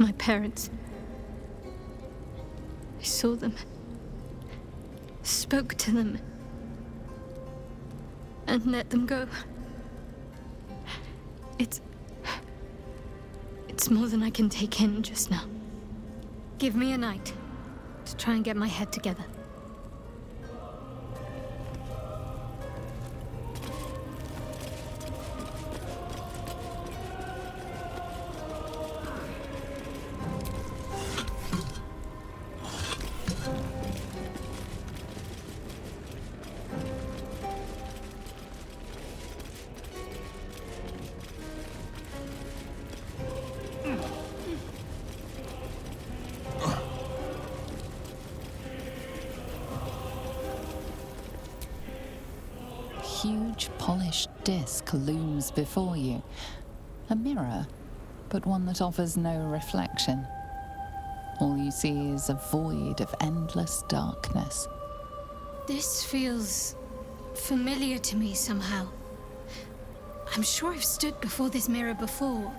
My parents. I saw them. Spoke to them. And let them go. It's more than I can take in just now. Give me a night to try and get my head together. Huge polished disc looms before you. A mirror, but one that offers no reflection. All you see is a void of endless darkness. This feels familiar to me somehow. I'm sure I've stood before this mirror before.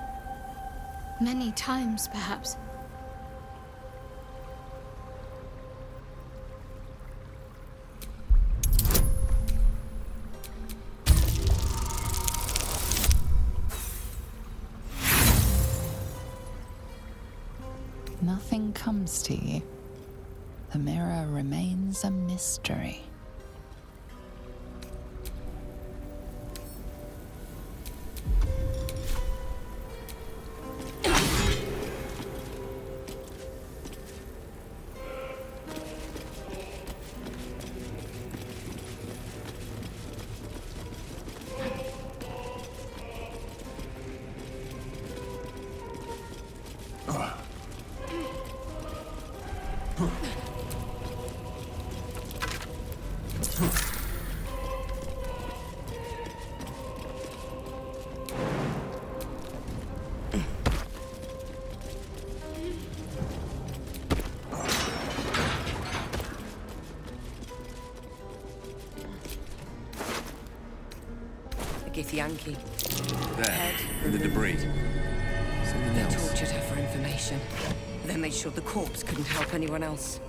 Many times, perhaps. Nothing comes to you. The mirror remains a mystery. Yankee. There, in the debris. Something They else. tortured her for information. Then they sure the corpse couldn't help anyone else.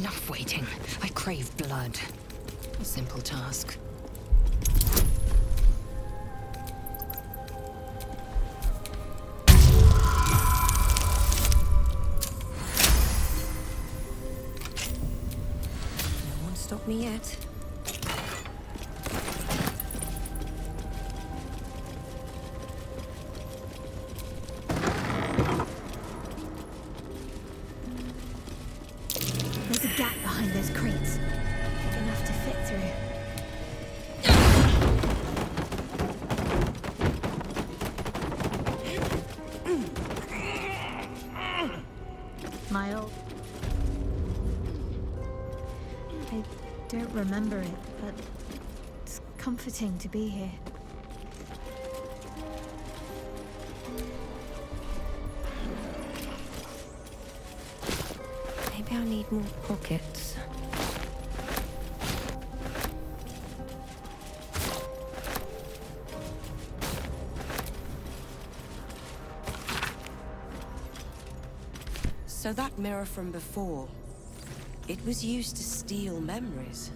Enough waiting. I crave blood. A simple task. No one stopped me yet. gap behind those crates. Big enough to fit through. My old... I don't remember it, but it's comforting to be here. Maybe I'll need more pockets. So that mirror from before, it was used to steal memories.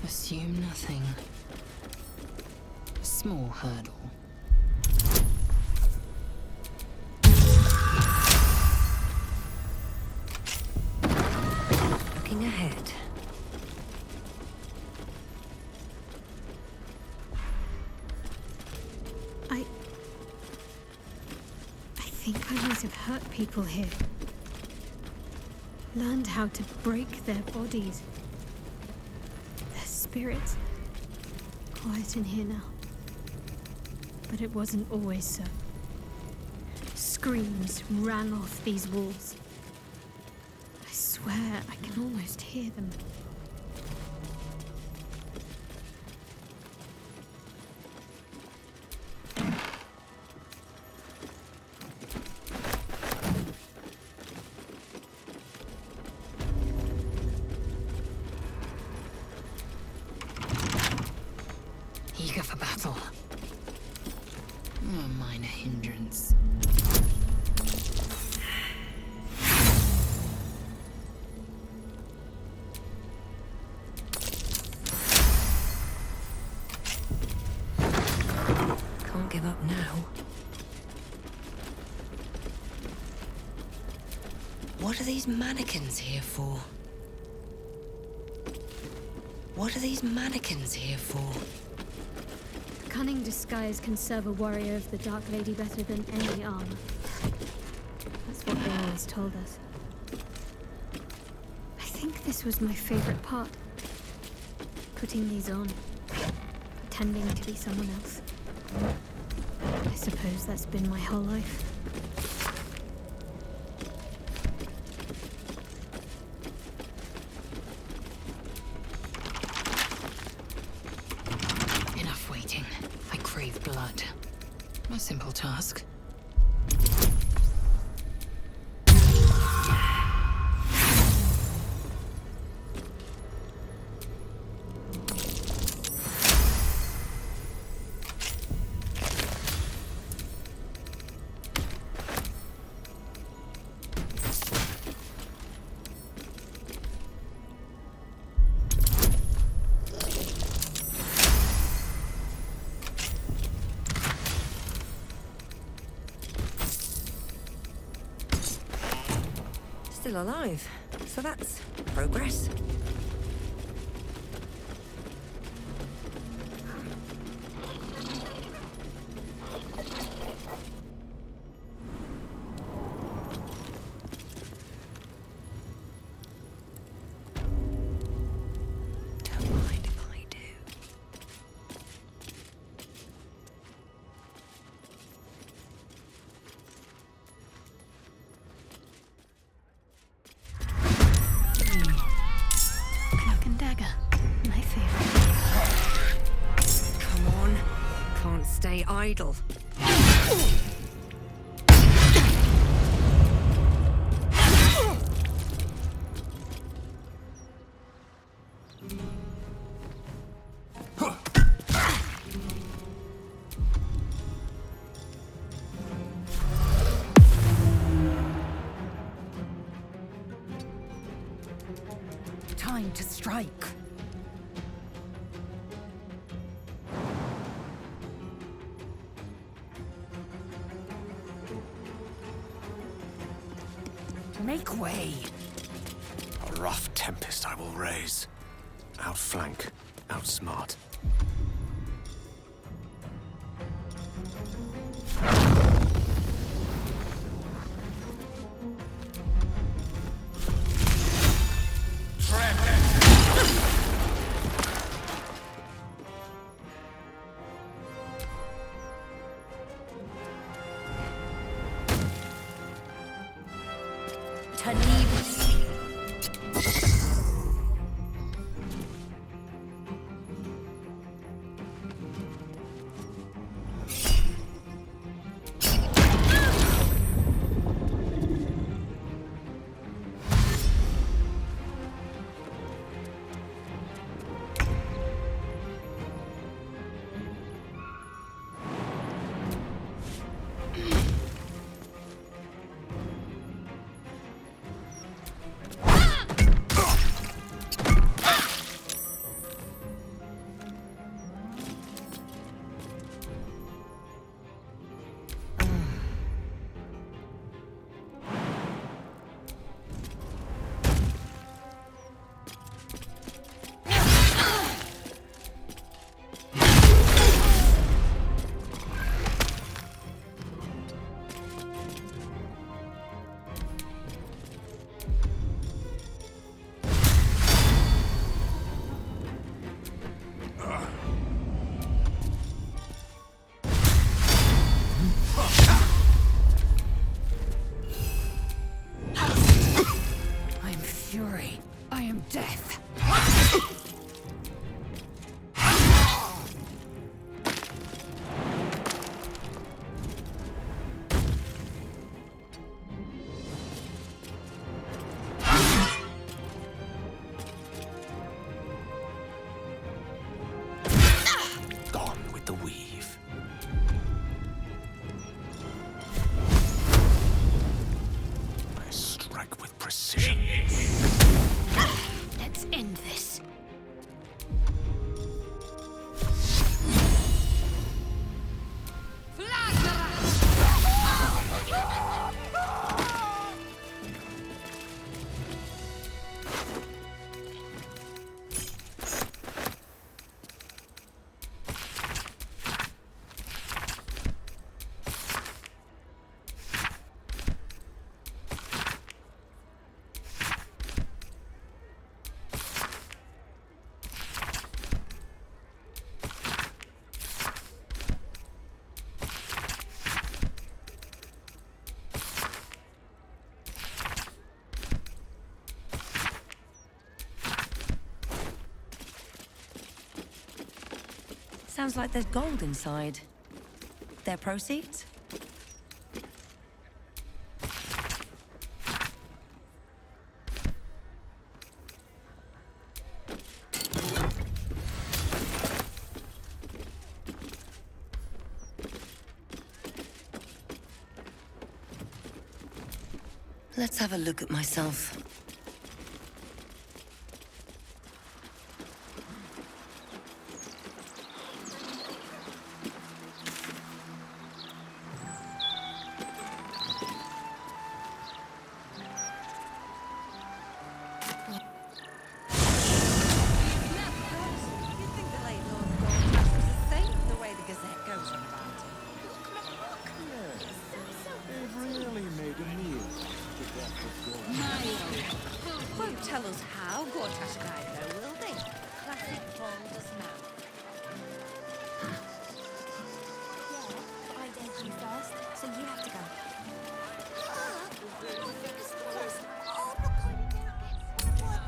Assume nothing. A small hurdle. Looking ahead. I think I might have hurt people here. Learned how to break their bodies. Their spirits. Quiet in here now. But it wasn't always so. Screams ran off these walls. I swear I can almost hear them. What are these mannequins here for? What are these mannequins here for? Cunning disguise can serve a warrior of the Dark Lady better than any armor. That's what they always told us. I think this was my favorite part. Putting these on. Pretending to be someone else. I suppose that's been my whole life. Enough waiting. I crave blood. A simple task. Still alive, so that's progress. Don't mind if I do. Cloak and dagger. My favorite. Come on, can't stay idle. Time to strike. Make way. A rough tempest I will raise. Outflank, outsmart. Death. Gone with the weave. I strike with precision. Let's end this. Sounds like there's gold inside. Their proceeds? Let's have a look at myself. Won't tell us how Gortash died, though, will they? Classic Baldur's mouth. Yeah, I dared you first, so you have to go. Fingers crossed. Oh, not going down. What?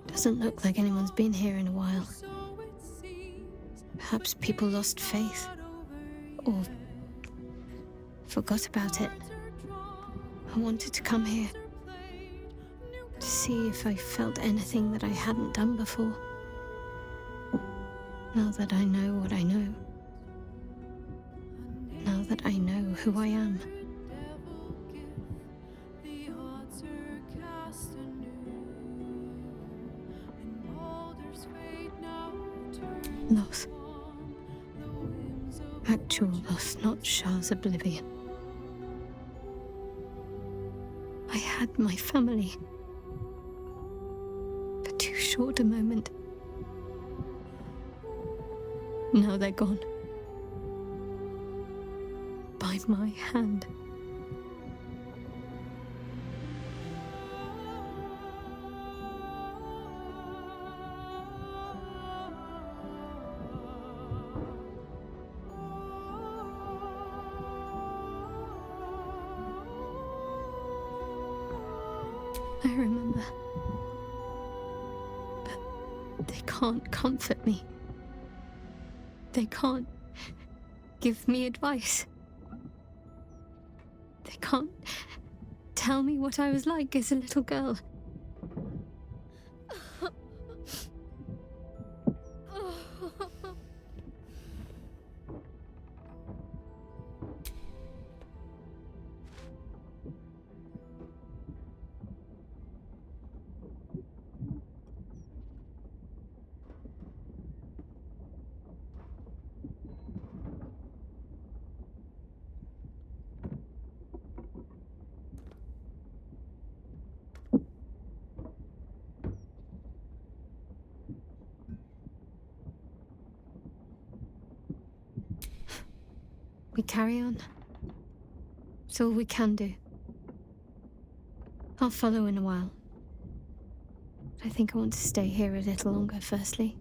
Doesn't look like anyone's been here in a while. Perhaps people lost faith. Or forgot about it. I wanted to come here. To see if I felt anything that I hadn't done before. Now that I know what I know. Now that I know who I am. Loss. Actual loss, not Shah's oblivion. I had my family. For too short a moment. Now they're gone. By my hand. I remember. But they can't comfort me. They can't give me advice. They can't tell me what I was like as a little girl. We carry on. It's all we can do. I'll follow in a while. But I think I want to stay here a little longer, firstly.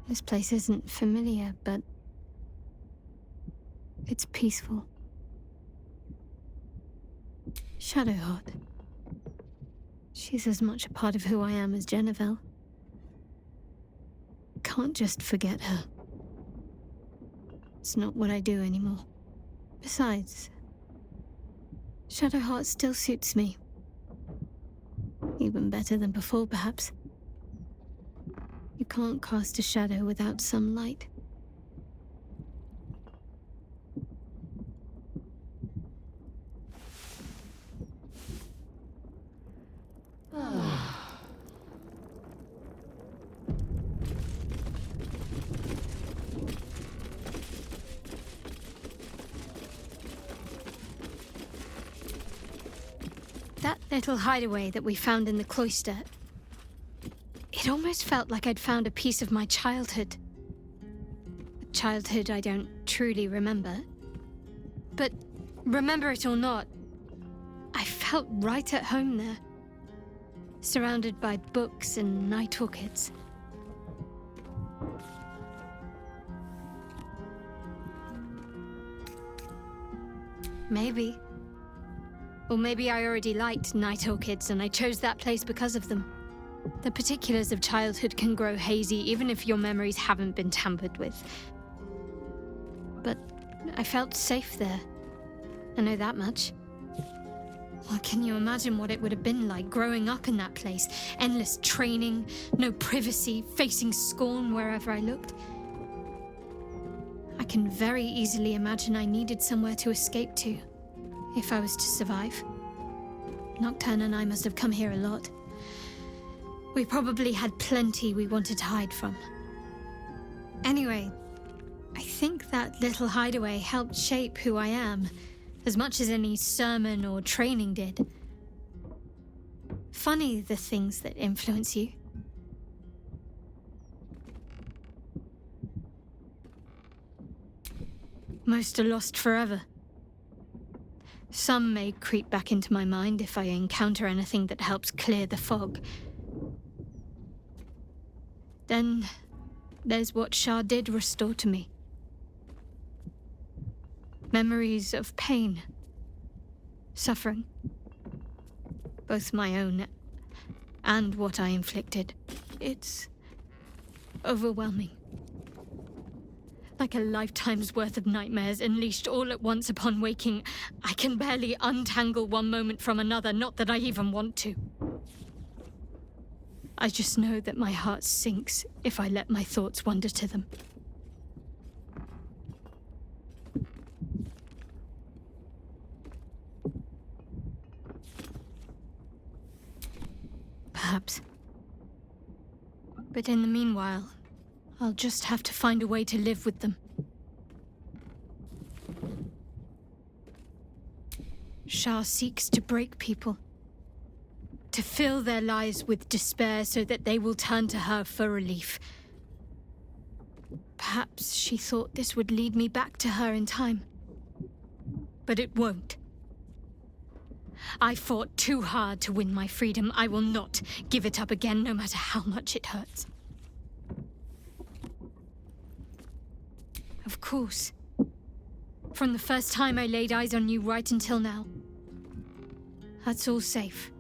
This place isn't familiar, but it's peaceful. Shadowheart. She's as much a part of who I am as Jennifer. can't just forget her. It's not what I do anymore. Besides, Shadowheart still suits me. Even better than before, perhaps. You can't cast a shadow without some light. That little hideaway that we found in the cloister, it almost felt like I'd found a piece of my childhood. A childhood I don't truly remember. But remember it or not, I felt right at home there, surrounded by books and night orchids. Maybe. Or maybe I already liked night orchids and I chose that place because of them. The particulars of childhood can grow hazy even if your memories haven't been tampered with. But I felt safe there. I know that much. Well, can you imagine what it would have been like growing up in that place? Endless training, no privacy, facing scorn wherever I looked. I can very easily imagine I needed somewhere to escape to, if I was to survive. Nocturne and I must have come here a lot. We probably had plenty we wanted to hide from. Anyway, I think that little hideaway helped shape who I am, as much as any sermon or training did. Funny, the things that influence you. Most are lost forever. Some may creep back into my mind if I encounter anything that helps clear the fog. Then there's what Shah did restore to me. Memories of pain, suffering, both my own and what I inflicted. It's overwhelming. Like a lifetime's worth of nightmares unleashed all at once upon waking. I can barely untangle one moment from another, not that I even want to. I just know that my heart sinks if I let my thoughts wander to them. Perhaps. But in the meanwhile, I'll just have to find a way to live with them. Shah seeks to break people, to fill their lives with despair so that they will turn to her for relief. Perhaps she thought this would lead me back to her in time. But it won't. I fought too hard to win my freedom. I will not give it up again, no matter how much it hurts. Of course. From the first time I laid eyes on you right until now. That's all safe.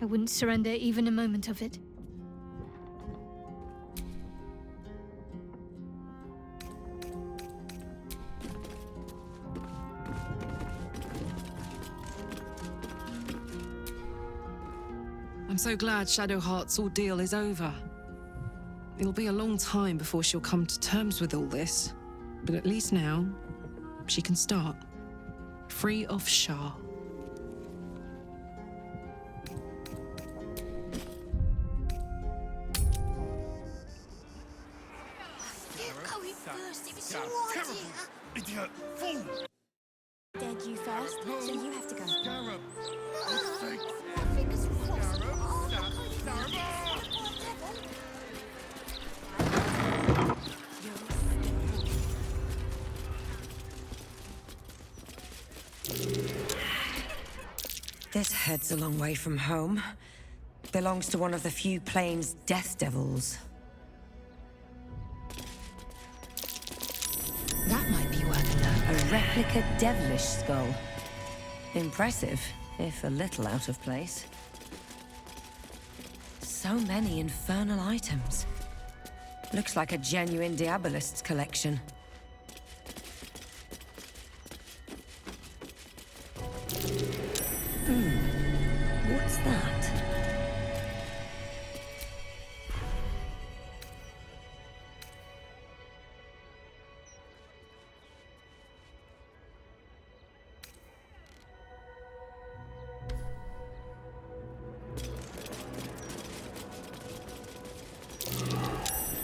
I wouldn't surrender even a moment of it. I'm so glad Shadowheart's ordeal is over. It'll be a long time before she'll come to terms with all this, but at least now, she can start. Free of Shah. Idiot! Fool! Dead you first, so you have to go. Scarab! Fingers crossed. This head's a long way from home. Belongs to one of the few plains death devils. That might be worth a look. A replica devilish skull. Impressive, if a little out of place. So many infernal items. Looks like a genuine Diabolist's collection. What's that?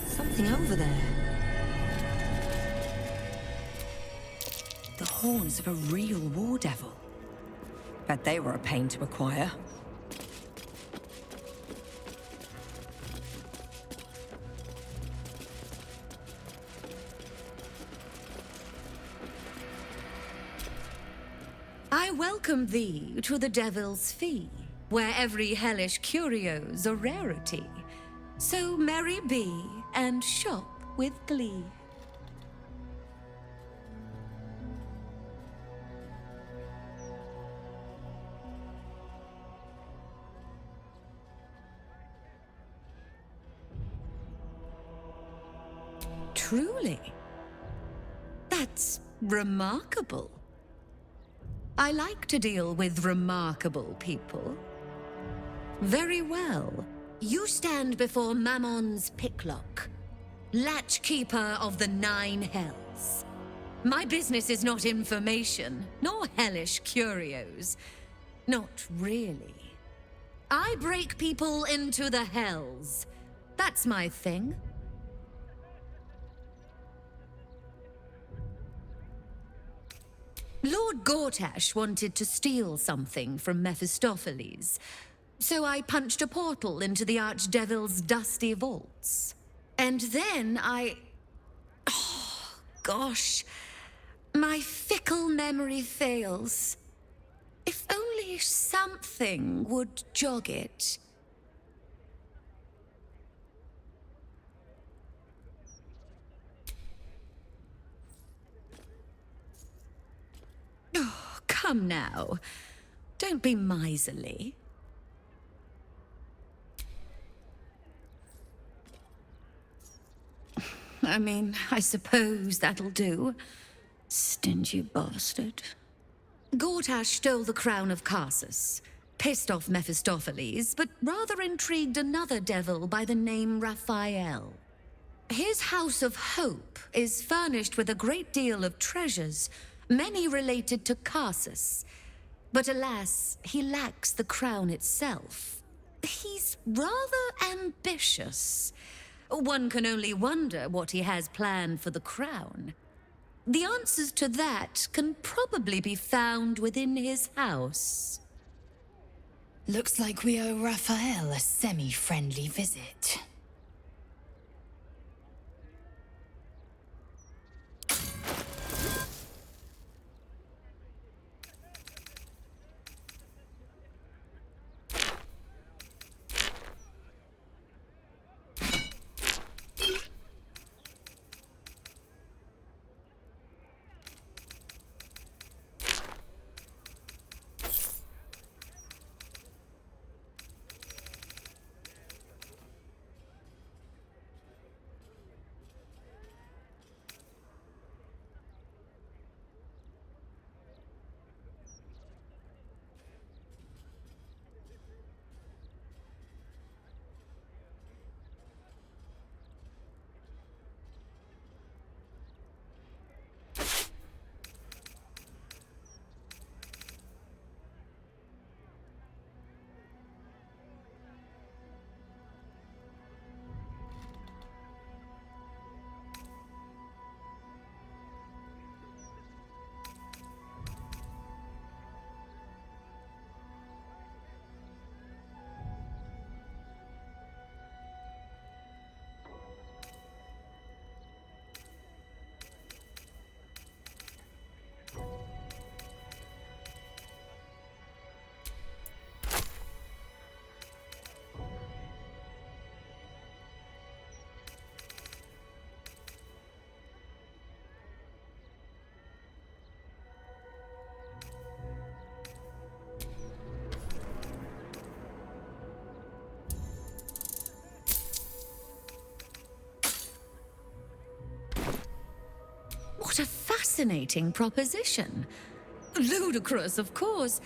Something over there. The horns of a real war devil. Bet they were a pain to acquire. I welcome thee to the Devil's Fee, where every hellish curio's a rarity. So merry be, and shop with glee. Truly? That's remarkable. I like to deal with remarkable people. Very well. You stand before Mammon's picklock, latchkeeper of the 9 hells. My business is not information, nor hellish curios. Not really. I break people into the hells. That's my thing. Lord Gortash wanted to steal something from Mephistopheles, so I punched a portal into the Archdevil's dusty vaults. And then oh, gosh. My fickle memory fails. If only something would jog it. Oh, come now. Don't be miserly. I mean, I suppose that'll do. Stingy bastard. Gortash stole the crown of Carsus, pissed off Mephistopheles, but rather intrigued another devil by the name Raphael. His House of Hope is furnished with a great deal of treasures, many related to Carsus. But alas, he lacks the crown itself. He's rather ambitious. One can only wonder what he has planned for the crown. The answers to that can probably be found within his house. Looks like we owe Raphael a semi-friendly visit. fascinating proposition. Ludicrous, of course,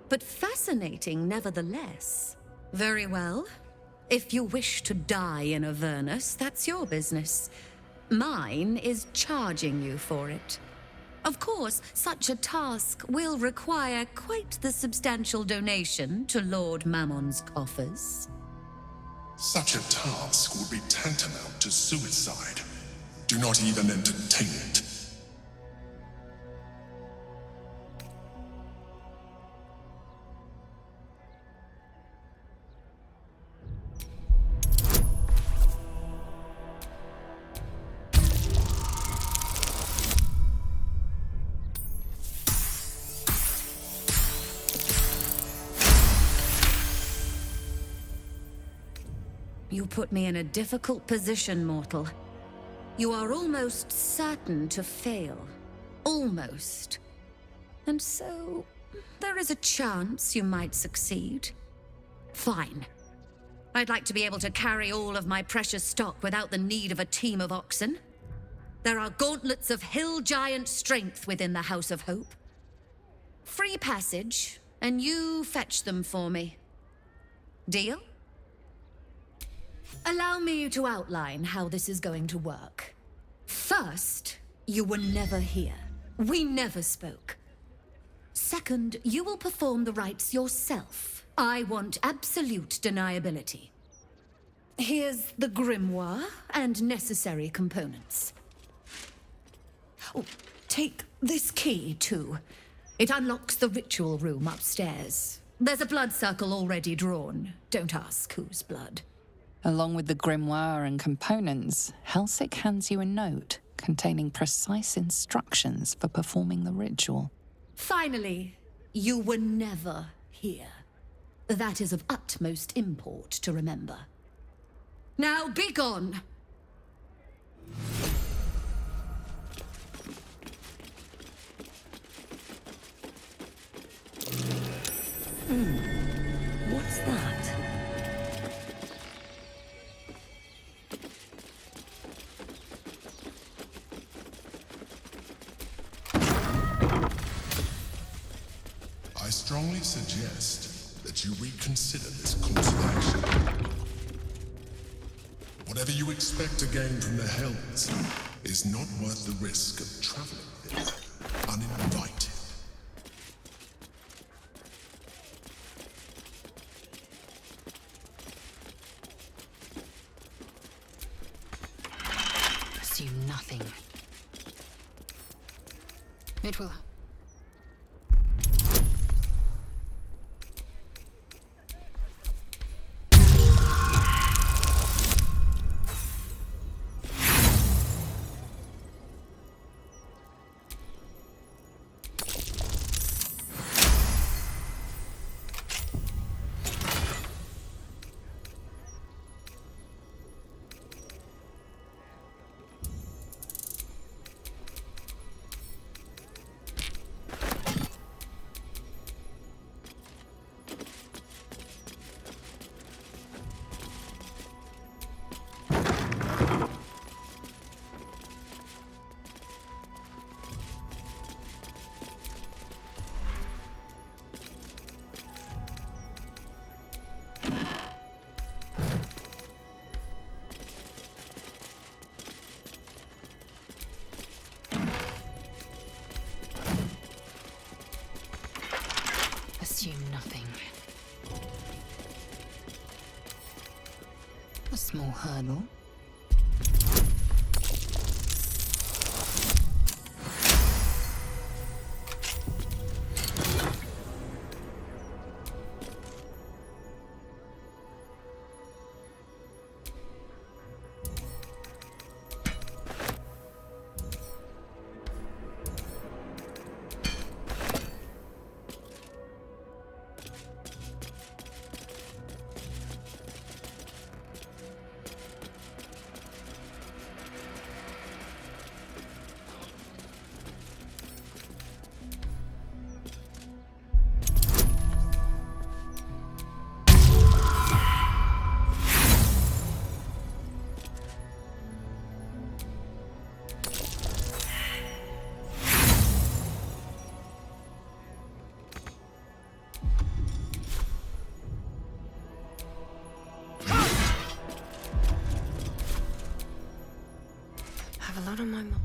but fascinating nevertheless. Very well. If you wish to die in Avernus, that's your business. Mine is charging you for it. Of course, such a task will require quite the substantial donation to Lord Mammon's coffers. Such a task would be tantamount to suicide. Do not even entertain it. You put me in a difficult position, mortal. You are almost certain to fail. Almost. And so, there is a chance you might succeed. Fine. I'd like to be able to carry all of my precious stock without the need of a team of oxen. There are gauntlets of hill giant strength within the House of Hope. Free passage, and you fetch them for me. Deal? Allow me to outline how this is going to work. First, you were never here. We never spoke. Second, you will perform the rites yourself. I want absolute deniability. Here's the grimoire and necessary components. Oh, take this key, too. It unlocks the ritual room upstairs. There's a blood circle already drawn. Don't ask whose blood. Along with the grimoire and components, Helsik hands you a note containing precise instructions for performing the ritual. Finally, you were never here. That is of utmost import to remember. Now be gone! What's that? I strongly suggest that you reconsider this course of action. Whatever you expect to gain from the Hells is not worth the risk of traveling there uninvited. Assume nothing. It will. Assume nothing. A small hurdle. What am I?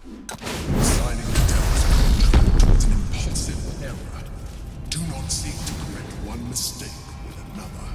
Signing the devil's contract was an impulsive error. Do not seek to correct one mistake with another.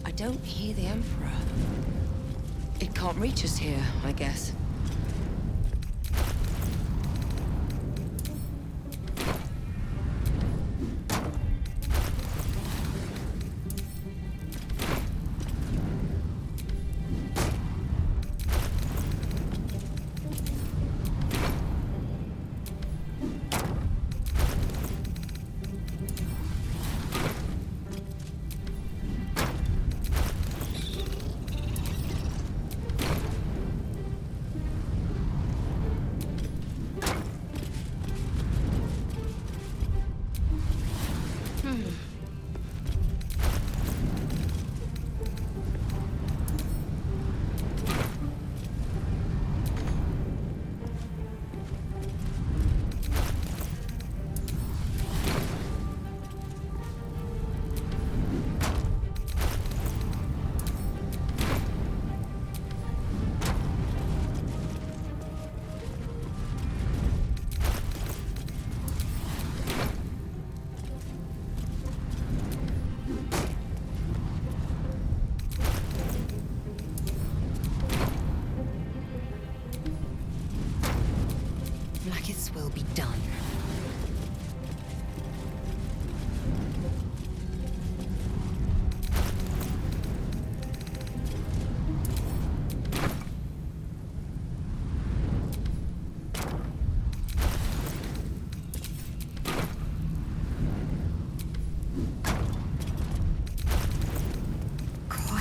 I don't hear the Emperor. It can't reach us here, I guess.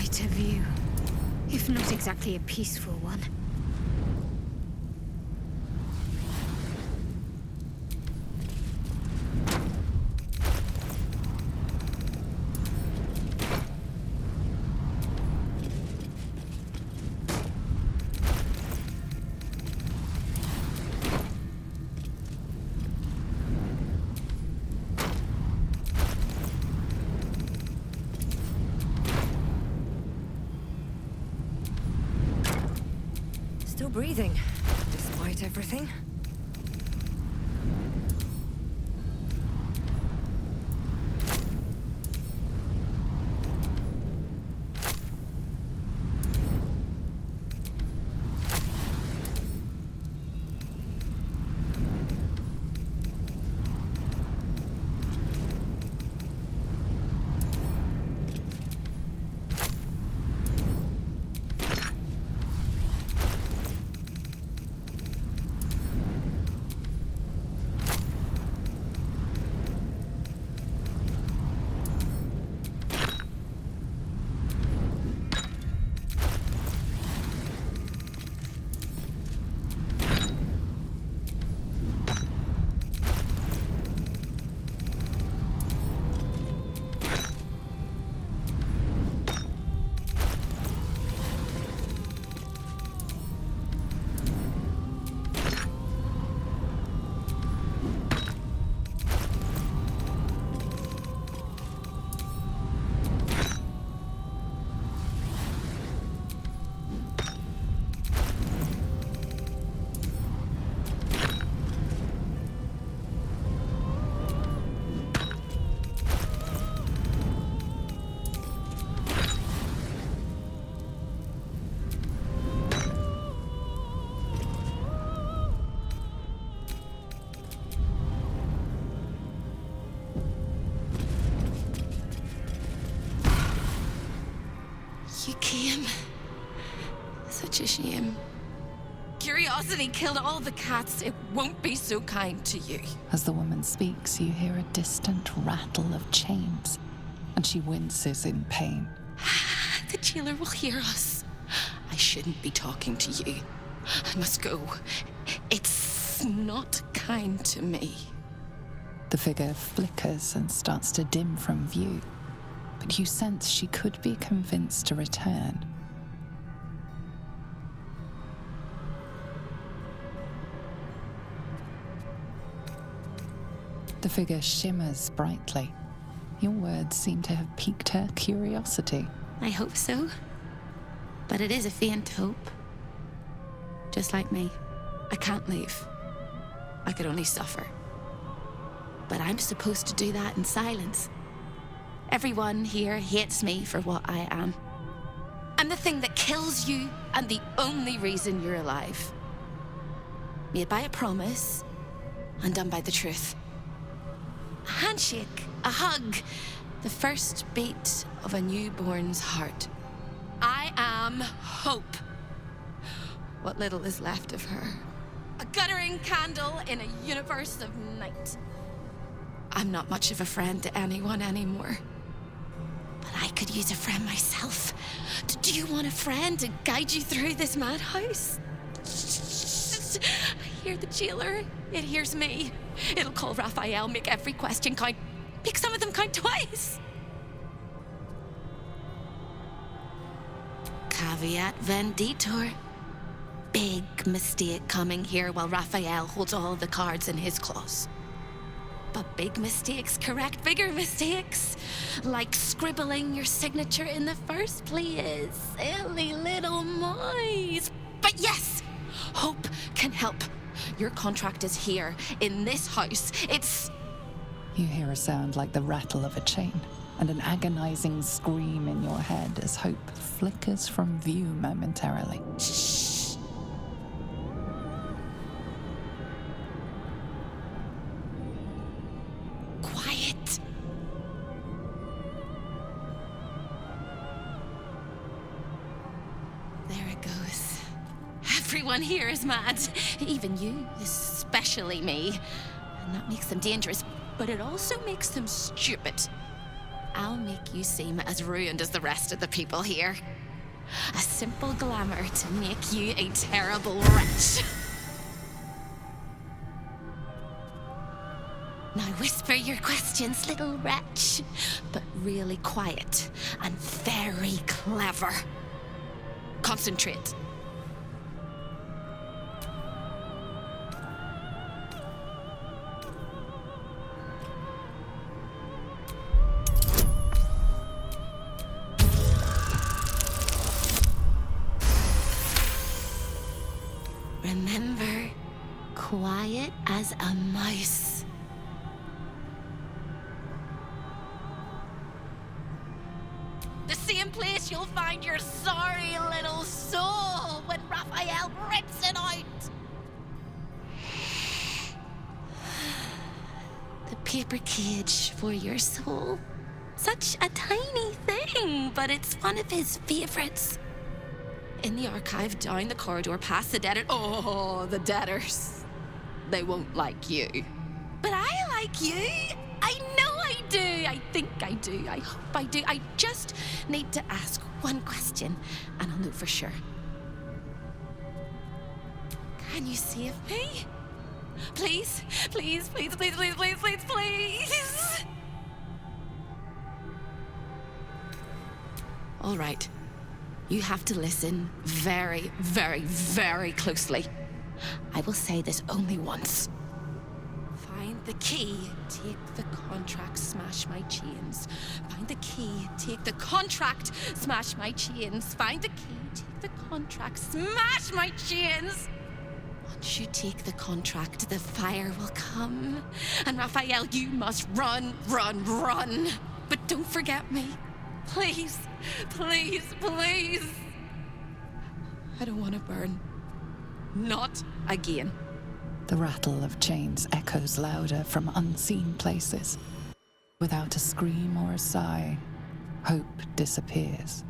quite a view, if not exactly a peaceful one. Still breathing, despite everything. You came. Such a shame. Curiosity killed all the cats. It won't be so kind to you. As the woman speaks, you hear a distant rattle of chains, and she winces in pain. The jailer will hear us. I shouldn't be talking to you. I must go. It's not kind to me. The figure flickers and starts to dim from view, but you sense she could be convinced to return. The figure shimmers brightly. Your words seem to have piqued her curiosity. I hope so. But it is a faint hope. Just like me. I can't leave. I could only suffer. But I'm supposed to do that in silence. Everyone here hates me for what I am. I'm the thing that kills you and the only reason you're alive. Made by a promise, undone by the truth. A handshake, a hug, the first beat of a newborn's heart. I am hope. What little is left of her. A guttering candle in a universe of night. I'm not much of a friend to anyone anymore. But I could use a friend myself. Do you want a friend to guide you through this madhouse? I hear the jailer. It hears me. It'll call Raphael, make every question count. Make some of them count twice. Caveat venditor. Big mistake coming here while Raphael holds all the cards in his claws. But big mistakes correct bigger mistakes. Like scribbling your signature in the first place. Silly little mice. But yes, hope can help. Your contract is here, in this house. It's... You hear a sound like the rattle of a chain, and an agonizing scream in your head as hope flickers from view momentarily. Shh. Quiet. There it goes. Everyone here is mad. Even you, especially me. And that makes them dangerous, but it also makes them stupid. I'll make you seem as ruined as the rest of the people here. A simple glamour to make you a terrible wretch. Now whisper your questions, little wretch, but really quiet and very clever. Concentrate. Remember, quiet as a mouse. The same place you'll find your sorry little soul when Raphael rips it out. The paper cage for your soul. Such a tiny thing, but it's one of his favorites. In the archive, down the corridor, past the debtor. Oh, the debtors. They won't like you. But I like you. I know I do. I think I do. I hope I do. I just need to ask one question, and I'll know for sure. Can you save me? Please, please, please, please, please, please, please, please. All right. You have to listen very, very, very closely. I will say this only once. Find the key, take the contract, smash my chains. Find the key, take the contract, smash my chains. Find the key, take the contract, smash my chains. Once you take the contract, the fire will come. And Raphael, you must run, run, run. But don't forget me. Please, please, please. I don't want to burn. Not again. The rattle of chains echoes louder from unseen places. Without a scream or a sigh, hope disappears.